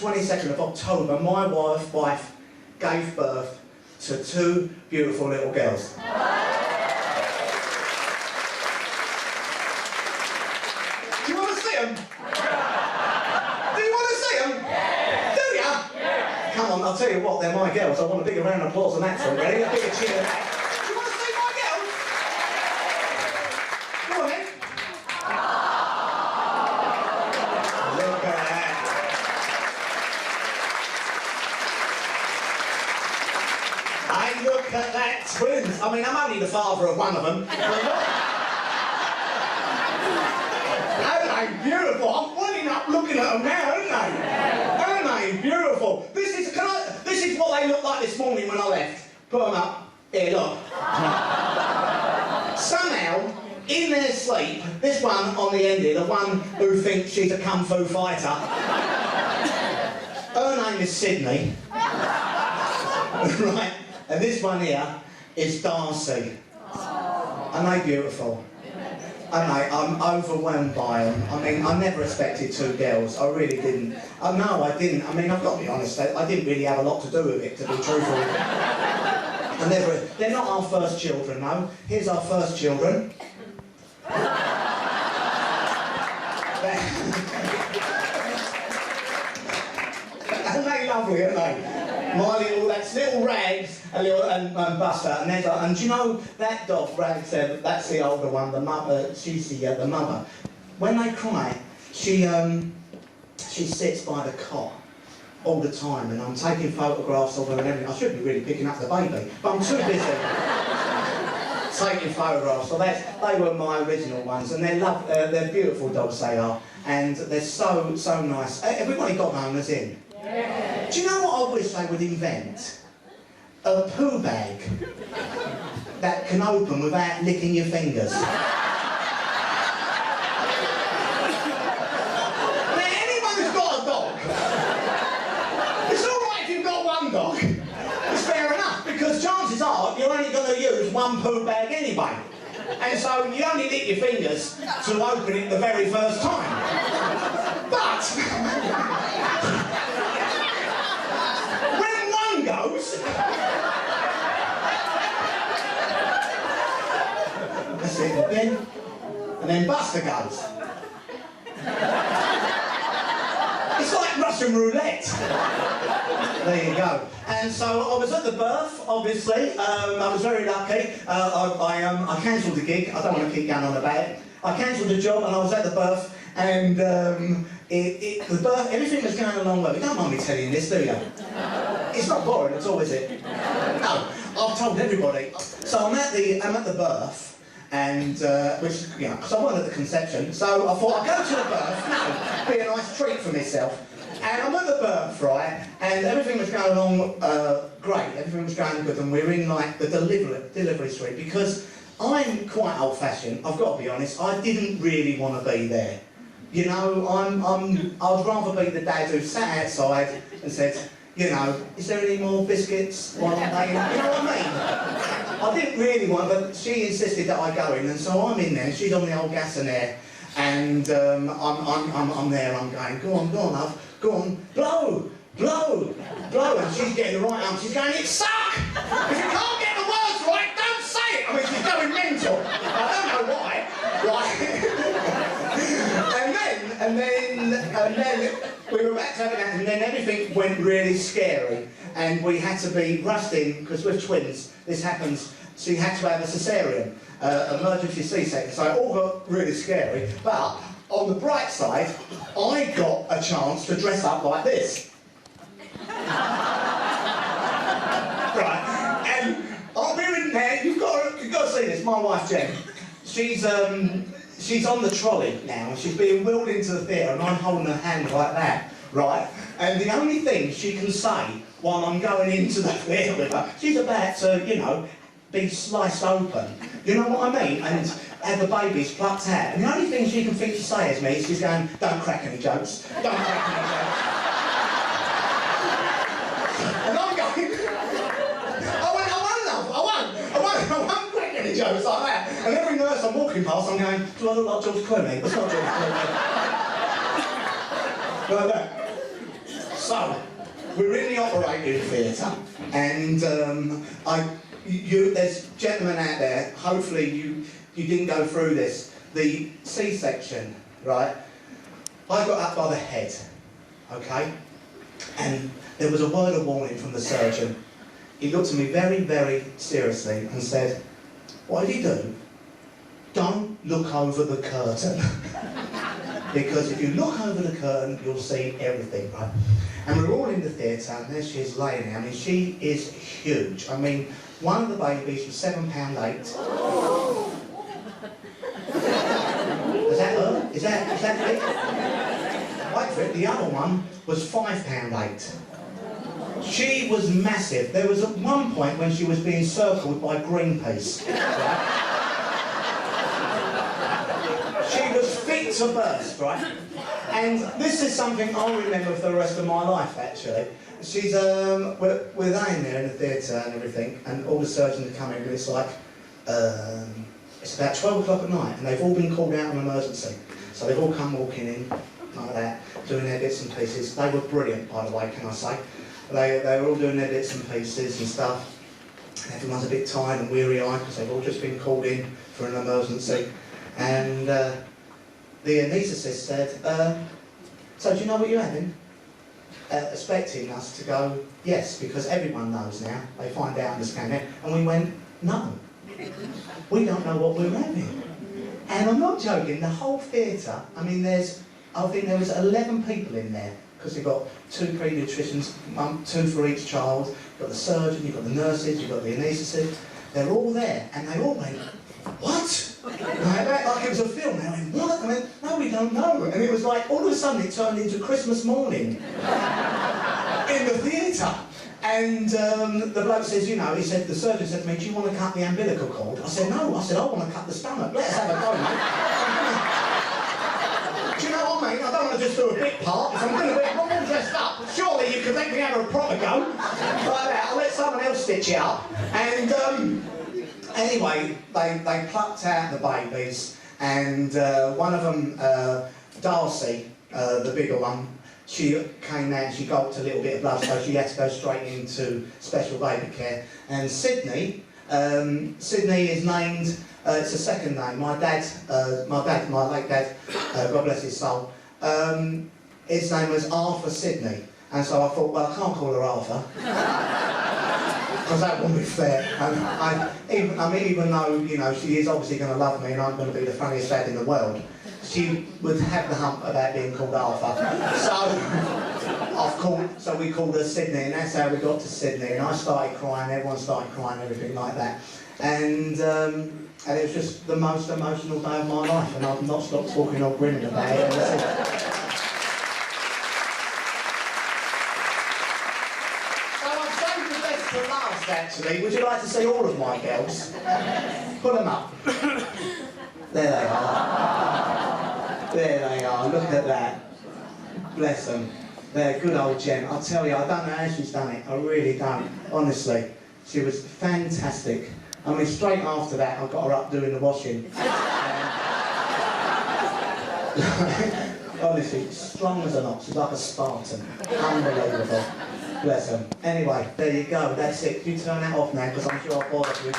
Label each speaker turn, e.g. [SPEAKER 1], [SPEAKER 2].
[SPEAKER 1] 22nd of October, my wife gave birth to 2 beautiful little girls. Do you want to see them? Do you want to see them? Yeah. Do ya? Yeah. Come on, I'll tell you what, they're my girls. I want a big round of applause on that one, ready? A big cheer of that. Do you want to see my girls? Go on then. Look at that. Hey, look at that, twins. I mean, I'm only the father of one of them. Aren't they beautiful? I'm pulling up looking at them now, aren't they? Aren't they beautiful? This is what they looked like this morning when I left. Put them up. Here, look. Somehow, in their sleep, this one on the end here, the one who thinks she's a kung fu fighter, her name is Sydney. Right? And this one here is Darcy. Aren't they beautiful? I'm overwhelmed by them. I mean, I never expected 2 girls. I really didn't. No, I didn't. I mean, I've got to be honest, I didn't really have a lot to do with it, to be truthful. They're not our first children, though. Here's our first children. Aren't they lovely, aren't they? That's little Rags and Buster, and do you know that dog, Rags? That's the older one. The mother, she's the mother. When they cry, she sits by the cot all the time, and I'm taking photographs of her and everything. I should be really picking up the baby, but I'm too busy taking photographs. So they were my original ones, and they're beautiful dogs they are, and they're so nice. Everybody got owners in. Yeah. Do you know what I wish they would invent? A poo bag that can open without licking your fingers. Now, anyone who's got a dog, it's all right if you've got one dog. It's fair enough, because chances are you're only going to use one poo bag anyway. And so you only lick your fingers to open it the very first time. But goes. That's it, and then Buster goes. It's like Russian roulette. There you go. And so I was at the birth, obviously. I was very lucky. I cancelled the gig. I don't want to keep going on about it. I cancelled the job and I was at the birth, and the birth, everything was going along well. You don't mind me telling you this, do you? It's not boring at all, is it? No, I've told everybody. So I'm at the birth, and which, you know, because I wasn't at the conception, so I thought I'd go to the birth. No, be a nice treat for myself. And I'm at the birth, right? And everything was going along great. Everything was going good, and we were in like the delivery suite, because I'm quite old-fashioned. I've got to be honest. I didn't really want to be there. You know, I'd rather be the dad who sat outside and said, you know, is there any more biscuits while I'm playing? You know what I mean? I didn't really want, but she insisted that I go in, and so I'm in there. She's on the old gas and air, and I'm there. I'm going, go on, love, go on, blow, and she's getting the right arm. She's going, it suck. If you can't get the words right, don't say it. I mean, she's going mental. I don't know why. Right? And then we were about to have it out, and then everything went really scary, and we had to be rushed in, because we're twins, this happens, so you had to have a cesarean, emergency C-section, so it all got really scary, but on the bright side, I got a chance to dress up like this. Right, and we're in there, you've got to see this, my wife Jen, she's on the trolley now, and she's being wheeled into the theatre, and I'm holding her hand like that, right? And the only thing she can say while I'm going into the theatre with her, she's about to, you know, be sliced open. You know what I mean? And have the babies plucked out. And the only thing she can think to say is me, she's going, don't crack any jokes. Don't crack any jokes. And I'm going, I won't crack any jokes like that. And every nurse I'm walking past, I'm going, do I look like George Clooney? It's not George Clooney. Like that. So, we're in the operating theatre, and there's gentlemen out there, hopefully you didn't go through this. The C-section, right? I got up by the head, okay? And there was a word of warning from the surgeon. He looked at me very, very seriously and said, what did he do? Don't look over the curtain. Because if you look over the curtain, you'll see everything, right? And we're all in the theatre, and there she is laying there. I mean, she is huge. I mean, one of the babies was £7.8. Is that her? Is that it? Wait for it, the other one was £5.8. She was massive. There was at one point when she was being circled by Greenpeace. Right? She was fit to burst, right? And this is something I'll remember for the rest of my life, actually. She's, we're laying there in the theatre and everything, and all the surgeons are coming, and it's like, it's about 12 o'clock at night, and they've all been called out of emergency. So they've all come walking in, like that, doing their bits and pieces. They were brilliant, by the way, can I say. They were all doing their bits and pieces and stuff. And everyone's a bit tired and weary-eyed, because they've all just been called in for an emergency. And the anaesthetist said, so do you know what you're having? Expecting us to go, yes, because everyone knows now. They find out in the scanner. And we went, no. We don't know what we're having. And I'm not joking, the whole theatre, I mean, I think there was 11 people in there, because you've got 2 paediatricians, 2 for each child, you've got the surgeon, you've got the nurses, you've got the anaesthetist. They're all there, and they all went, what? Like it was a film. They went, what? I went, no, we don't know. And it was like, all of a sudden it turned into Christmas morning in the theatre. And the bloke says, you know, he said, the surgeon said to me, do you want to cut the umbilical cord? I said, no. I said, I want to cut the stomach. Let's have a go, mate. Do you know what I mean? I don't want to just do a bit part. If I'm going to be all dressed up, surely you could let me have a proper go. Like that, I'll let someone else stitch it up. And anyway, they plucked out the babies, and one of them, Darcy, the bigger one, she came out and she gulped a little bit of blood, so she had to go straight into special baby care. And Sydney, Sydney is named, it's a second name. My late dad, God bless his soul, his name was Arthur Sydney. And so I thought, well, I can't call her Arthur. Because that wouldn't be fair. Even though, you know, she is obviously going to love me and I'm going to be the funniest dad in the world, she would have the hump about being called Arthur. So we called her Sydney, and that's how we got to Sydney. And I started crying, everyone started crying, everything like that. And it was just the most emotional day of my life, and I've not stopped talking or grinning about it ever since. To last, actually. Would you like to see all of my girls? Put them up. There they are. There they are. Look at that. Bless them. They're good old Jen. I'll tell you, I don't know how she's done it. I really don't. Honestly. She was fantastic. I mean, straight after that, I got her up doing the washing. Honestly, strong as an ox. She's like a Spartan. Unbelievable. Bless them. Anyway, there you go. That's it. You turn that off now, because I'm sure I'll bore you.